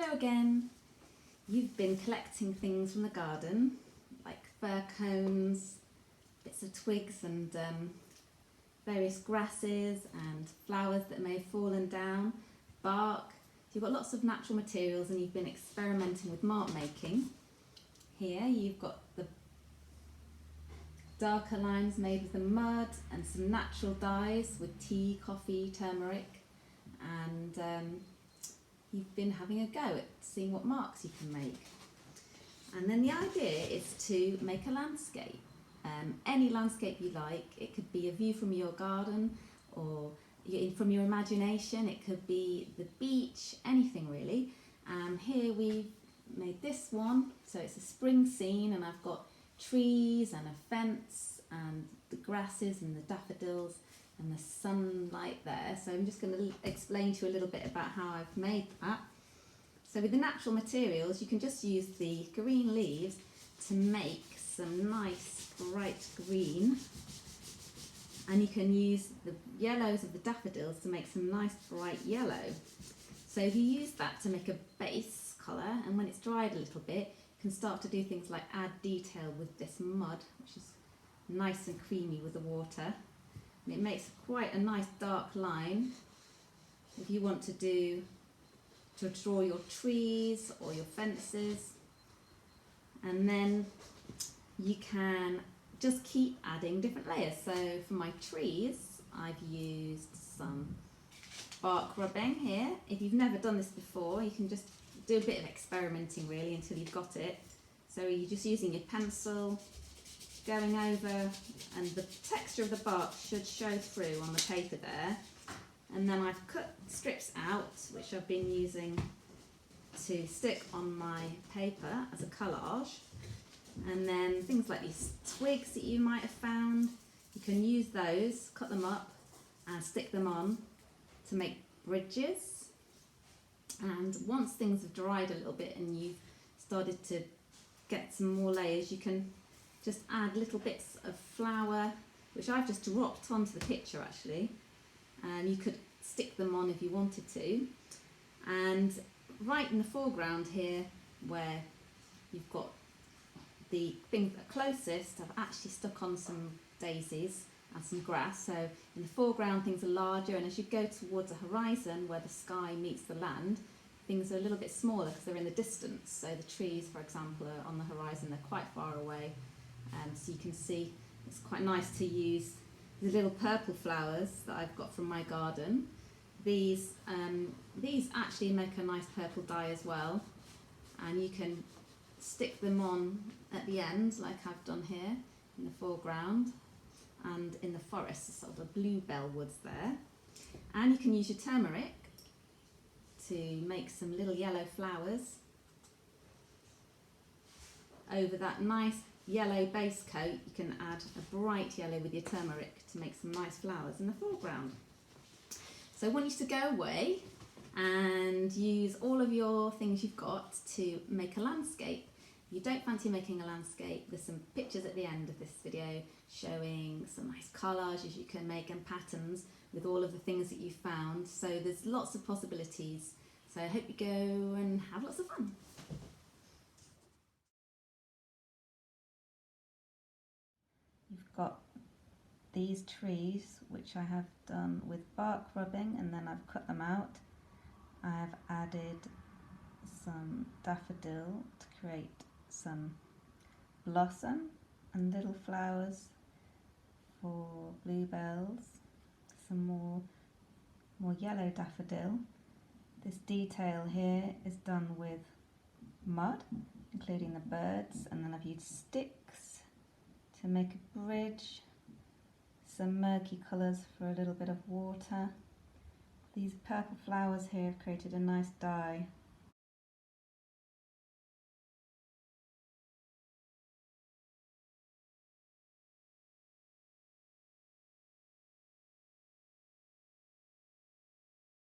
So again, you've been collecting things from the garden, like fir cones, bits of twigs and various grasses and flowers that may have fallen down, bark. So you've got lots of natural materials and you've been experimenting with mark making. Here you've got the darker lines made with the mud and some natural dyes with tea, coffee, turmeric, and you've been having a go at seeing what marks you can make. And then the idea is to make a landscape. Any landscape you like. It could be a view from your garden or from your imagination. It could be the beach, anything really. Here we've made this one, so it's a spring scene, and I've got trees and a fence and the grasses and the daffodils and the sunlight there. So I'm just going to explain to you a little bit about how I've made that. So with the natural materials, you can just use the green leaves to make some nice bright green, and you can use the yellows of the daffodils to make some nice bright yellow. So if you use that to make a base colour, and when it's dried a little bit, you can start to do things like add detail with this mud, which is nice and creamy with the water, and it makes quite a nice dark line. If you want to draw your trees or your fences, and then you can just keep adding different layers. So for my trees, I've used some bark rubbing here. If you've never done this before, you can just do a bit of experimenting really until you've got it. So you're just using your pencil, going over, and the texture of the bark should show through on the paper there. And then I've cut strips out, which I've been using to stick on my paper as a collage. And then things like these twigs that you might have found, you can use those, cut them up and stick them on to make bridges. And once things have dried a little bit and you've started to get some more layers, you can just add little bits of flower, which I've just dropped onto the picture actually, and you could stick them on if you wanted to. And right in the foreground here, where you've got the things that are closest, I've actually stuck on some daisies and some grass. So in the foreground things are larger, and as you go towards a horizon where the sky meets the land, things are a little bit smaller because they're in the distance. So the trees, for example, are on the horizon, they're quite far away. So you can see it's quite nice to use the little purple flowers that I've got from my garden. These actually make a nice purple dye as well, and you can stick them on at the end like I've done here in the foreground, and in the forest, sort of the bluebell woods there. And you can use your turmeric to make some little yellow flowers over that nice yellow base coat. You can add a bright yellow with your turmeric to make some nice flowers in the foreground. So I want you to go away and use all of your things you've got to make a landscape. If you don't fancy making a landscape, there's some pictures at the end of this video showing some nice collages you can make and patterns with all of the things that you found. So there's lots of possibilities. So I hope you go and have lots of fun. You've got these trees, which I have done with bark rubbing, and then I've cut them out. I've added some daffodil to create some blossom and little flowers for bluebells, some more yellow daffodil. This detail here is done with mud, including the birds, and then I've used sticks to make a bridge, some murky colours for a little bit of water. These purple flowers here have created a nice dye